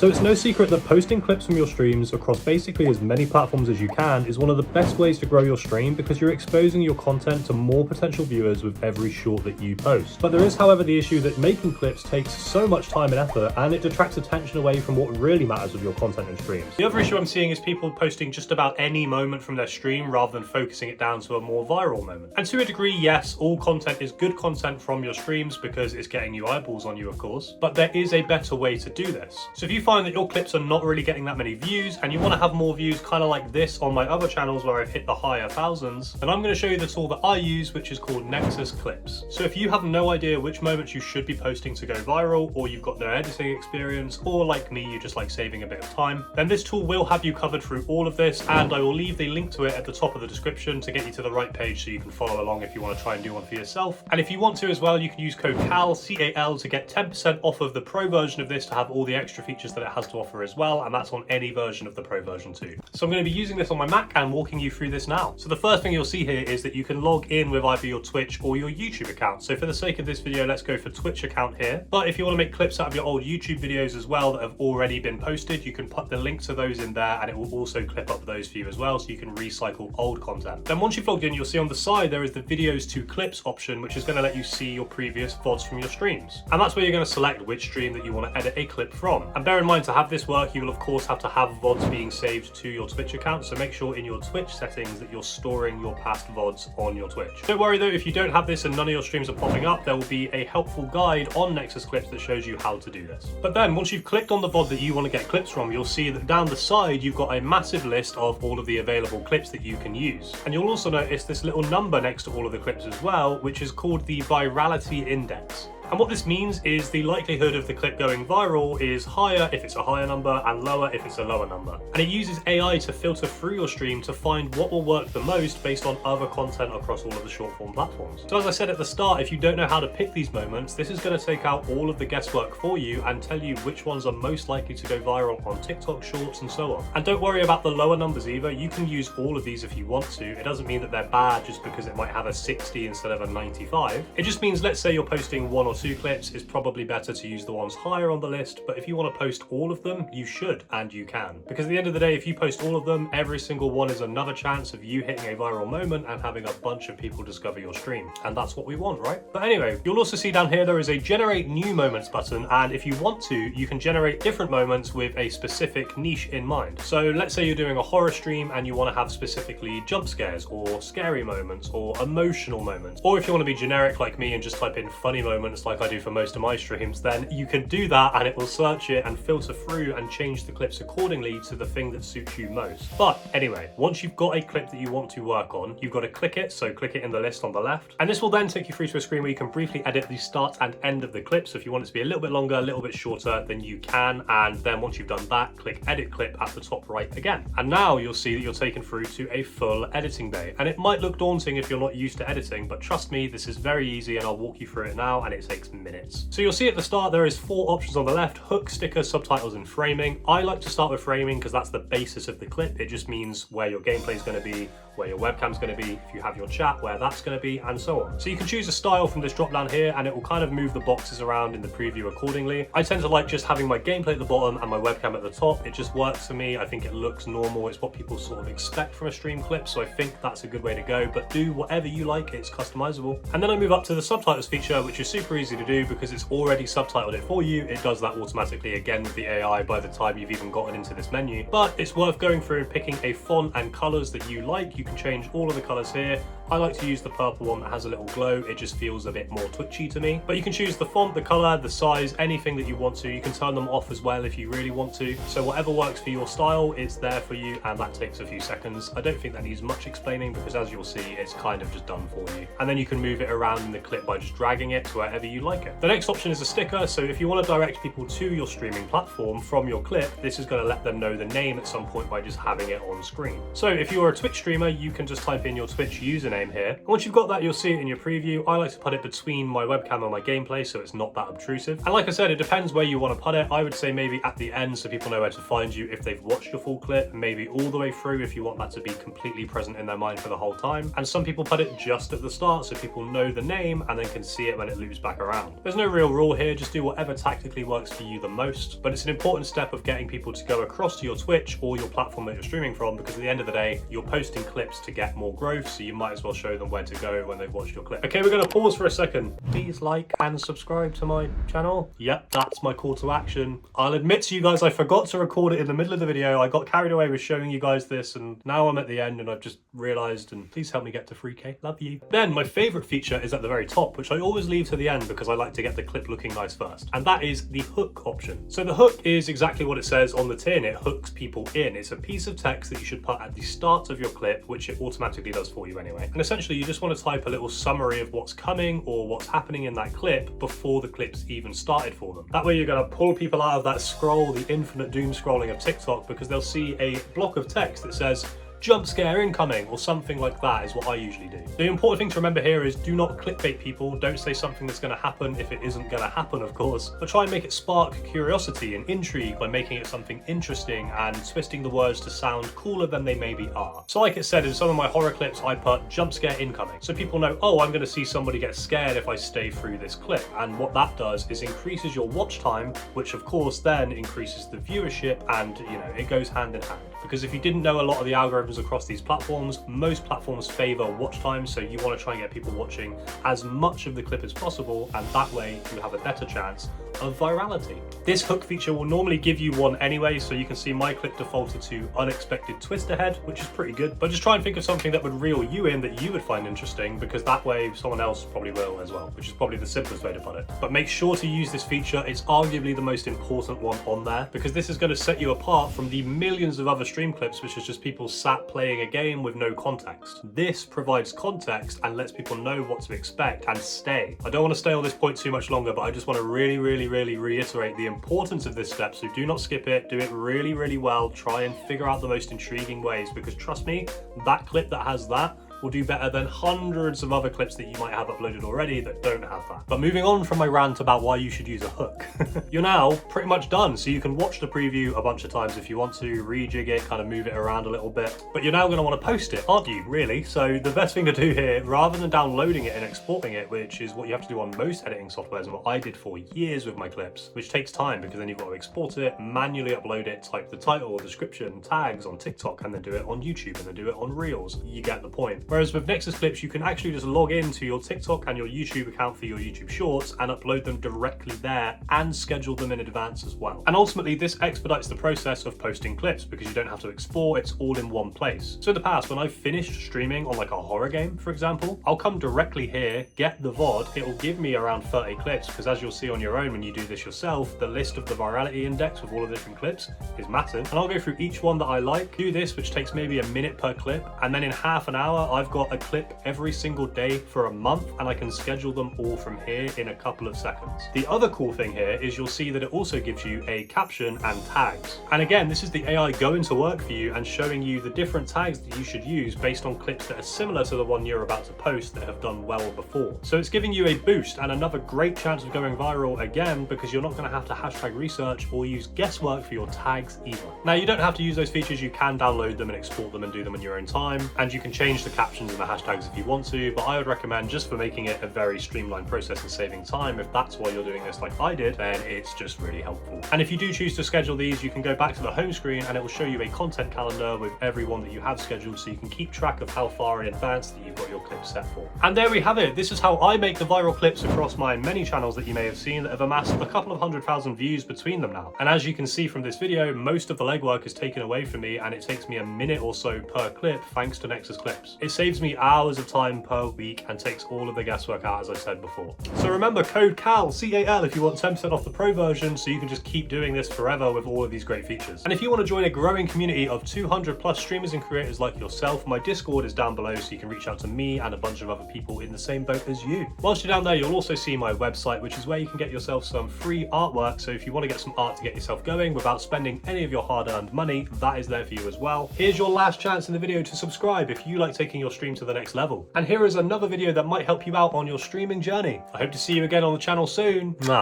So it's no secret that posting clips from your streams across basically as many platforms as you can is one of the best ways to grow your stream because you're exposing your content to more potential viewers with every short that you post. But there is, however, the issue that making clips takes so much time and effort, and it detracts attention away from what really matters with your content and streams. The other issue I'm seeing is people posting just about any moment from their stream rather than focusing it down to a more viral moment. And to a degree, yes, all content is good content from your streams because it's getting you eyeballs on you, of course, but there is a better way to do this. So if you find that your clips are not really getting that many views and you want to have more views kind of like this on my other channels where I've hit the higher thousands, then I'm going to show you the tool that I use, which is called NexusClips. So if you have no idea which moments you should be posting to go viral, or you've got no editing experience, or like me, you just like saving a bit of time, then this tool will have you covered through all of this, and I will leave the link to it at the top of the description to get you to the right page so you can follow along if you want to try and do one for yourself. And if you want to as well, you can use code CAL, C-A-L, to get 10% off of the pro version of this to have all the extra features that it has to offer as well, and that's on any version of the pro version too. So I'm going to be using this on my Mac and walking you through this now. So the first thing you'll see here is that you can log in with either your Twitch or your YouTube account. So for the sake of this video, let's go for Twitch account here. But if you want to make clips out of your old YouTube videos as well that have already been posted, you can put the link to those in there and it will also clip up those for you as well, so you can recycle old content. Then once you've logged in, you'll see on the side there is the videos to clips option, which is going to let you see your previous VODs from your streams. And that's where you're going to select which stream that you want to edit a clip from. And bear in mind, to have this work, you will of course have to have VODs being saved to your Twitch account, so make sure in your Twitch settings that you're storing your past VODs on your Twitch. Don't worry though, if you don't have this and none of your streams are popping up, there will be a helpful guide on NexusClips that shows you how to do this. But then once you've clicked on the VOD that you want to get clips from, you'll see that down the side you've got a massive list of all of the available clips that you can use. And you'll also notice this little number next to all of the clips as well, which is called the virality index. And what this means is the likelihood of the clip going viral is higher if it's a higher number and lower if it's a lower number. And it uses AI to filter through your stream to find what will work the most based on other content across all of the short form platforms. So as I said at the start, if you don't know how to pick these moments, this is going to take out all of the guesswork for you and tell you which ones are most likely to go viral on TikTok shorts and so on. And don't worry about the lower numbers either. You can use all of these if you want to. It doesn't mean that they're bad just because it might have a 60 instead of a 95. It just means, let's say you're posting 1 or 2 clips, it's probably better to use the ones higher on the list, but if you want to post all of them, you should and you can. Because at the end of the day, if you post all of them, every single one is another chance of you hitting a viral moment and having a bunch of people discover your stream. And that's what we want, right? But anyway, you'll also see down here there is a generate new moments button, and if you want to, you can generate different moments with a specific niche in mind. So let's say you're doing a horror stream and you want to have specifically jump scares or scary moments or emotional moments. Or if you want to be generic like me and just type in funny moments like I do for most of my streams, then you can do that and it will search it and filter through and change the clips accordingly to the thing that suits you most. But anyway, once you've got a clip that you want to work on, you've got to click it, so click it in the list on the left, and this will then take you through to a screen where you can briefly edit the start and end of the clip. So if you want it to be a little bit longer, a little bit shorter, then you can, and then once you've done that, click edit clip at the top right again. And now you'll see that you're taken through to a full editing bay, and it might look daunting if you're not used to editing, but trust me, this is very easy and I'll walk you through it now, and it takes minutes. So you'll see at the start there is 4 options on the left: hook, sticker, subtitles, and framing. I like to start with framing because that's the basis of the clip. It just means where your gameplay is going to be, where your webcam's going to be, if you have your chat, where that's going to be, and so on. So you can choose a style from this drop down here, and it will kind of move the boxes around in the preview accordingly. I tend to like just having my gameplay at the bottom and my webcam at the top. It just works for me. I think it looks normal. It's what people sort of expect from a stream clip, so I think that's a good way to go, but do whatever you like. It's customizable. And then I move up to the subtitles feature, which is super easy to do because it's already subtitled it for you. It does that automatically again with the AI by the time you've even gotten into this menu. But it's worth going through and picking a font and colors that you like. You can change all of the colors here. I like to use the purple one that has a little glow. It just feels a bit more twitchy to me. But you can choose the font, the color, the size, anything that you want to. You can turn them off as well if you really want to. So whatever works for your style, it's there for you, and that takes a few seconds. I don't think that needs much explaining because as you'll see, it's kind of just done for you. And then you can move it around in the clip by just dragging it to wherever you like it. The next option is a sticker. So if you want to direct people to your streaming platform from your clip, this is going to let them know the name at some point by just having it on screen. So if you're a Twitch streamer, you can just type in your Twitch username here. And once you've got that, you'll see it in your preview. I like to put it between my webcam and my gameplay so it's not that obtrusive. And like I said, it depends where you want to put it. I would say maybe at the end so people know where to find you if they've watched your full clip, maybe all the way through if you want that to be completely present in their mind for the whole time. And some people put it just at the start so people know the name and then can see it when it loops back around. There's no real rule here, just do whatever tactically works for you the most. But it's an important step of getting people to go across to your Twitch or your platform that you're streaming from, because at the end of the day, you're posting clips to get more growth, so you might as well show them where to go when they've watched your clip. Okay, we're going to pause for a second. Please like and subscribe to my channel. Yep, that's my call to action. I'll admit to you guys, I forgot to record it in the middle of the video. I got carried away with showing you guys this, and now I'm at the end and I've just realized, and please help me get to 3K. Love you. Then my favorite feature is at the very top, which I always leave to the end because I like to get the clip looking nice first. And that is the hook option. So the hook is exactly what it says on the tin. It hooks people in. It's a piece of text that you should put at the start of your clip, which it automatically does for you anyway. And essentially you just want to type a little summary of what's coming or what's happening in that clip before the clip's even started for them. That way you're going to pull people out of that scroll, the infinite doom scrolling of TikTok, because they'll see a block of text that says jump scare incoming or something like that is what I usually do. The important thing to remember here is do not clickbait people. Don't say something that's going to happen if it isn't going to happen, of course, but try and make it spark curiosity and intrigue by making it something interesting and twisting the words to sound cooler than they maybe are. So like it said, in some of my horror clips, I put jump scare incoming. So people know, oh, I'm going to see somebody get scared if I stay through this clip. And what that does is increases your watch time, which of course then increases the viewership, and you know, it goes hand in hand. Because if you didn't know a lot of the algorithms across these platforms, most platforms favor watch time, so you want to try and get people watching as much of the clip as possible, and that way you have a better chance of virality. This hook feature will normally give you one anyway, so you can see my clip defaulted to unexpected twist ahead, which is pretty good. But just try and think of something that would reel you in that you would find interesting, because that way someone else probably will as well, which is probably the simplest way to put it. But make sure to use this feature. It's arguably the most important one on there, because this is going to set you apart from the millions of other stream clips, which is just people sat playing a game with no context. This provides context and lets people know what to expect and stay. I don't want to stay on this point too much longer, but I just want to really reiterate the importance of this step. So do not skip it. Do it really well. Try and figure out the most intriguing ways, because trust me, that clip that has that will do better than hundreds of other clips that you might have uploaded already that don't have that. But moving on from my rant about why you should use a hook, you're now pretty much done. So you can watch the preview a bunch of times if you want to, rejig it, kind of move it around a little bit, but you're now going to want to post it, aren't you, really? So the best thing to do here, rather than downloading it and exporting it, which is what you have to do on most editing softwares and what I did for years with my clips, which takes time because then you've got to export it, manually upload it, type the title, description, tags on TikTok, and then do it on YouTube, and then do it on Reels. You get the point. Whereas with NexusClips, you can actually just log into your TikTok and your YouTube account for your YouTube Shorts and upload them directly there and schedule them in advance as well. And ultimately, this expedites the process of posting clips because you don't have to export, it's all in one place. So in the past, when I've finished streaming on like a horror game, for example, I'll come directly here, get the VOD, it will give me around 30 clips, because as you'll see on your own when you do this yourself, the list of the virality index with all of the different clips is massive. And I'll go through each one that I like, do this, which takes maybe a minute per clip, and then in half an hour, I've got a clip every single day for a month, and I can schedule them all from here in a couple of seconds. The other cool thing here is you'll see that it also gives you a caption and tags. And again, this is the AI going to work for you and showing you the different tags that you should use based on clips that are similar to the one you're about to post that have done well before. So it's giving you a boost and another great chance of going viral again, because you're not going to have to hashtag research or use guesswork for your tags either. Now, you don't have to use those features. You can download them and export them and do them in your own time, and you can change the captions and the hashtags if you want to, but I would recommend, just for making it a very streamlined process and saving time, if that's why you're doing this like I did, then it's just really helpful. And if you do choose to schedule these, you can go back to the home screen and it will show you a content calendar with every one that you have scheduled, so you can keep track of how far in advance that you've got your clips set for. And there we have it. This is how I make the viral clips across my many channels that you may have seen that have amassed a couple of 100,000 views between them now. And as you can see from this video, most of the legwork is taken away from me, and it takes me a minute or so per clip thanks to NexusClips. It saves me hours of time per week and takes all of the guesswork out, as I said before. So remember, code CAL, C-A-L, if you want 10% off the pro version, so you can just keep doing this forever with all of these great features. And if you want to join a growing community of 200 plus streamers and creators like yourself, my Discord is down below, so you can reach out to me and a bunch of other people in the same boat as you. Whilst you're down there, you'll also see my website, which is where you can get yourself some free artwork. So if you want to get some art to get yourself going without spending any of your hard-earned money, that is there for you as well. Here's your last chance in the video to subscribe if you like taking your stream to the next level. And here is another video that might help you out on your streaming journey. I hope to see you again on the channel soon. Mwah.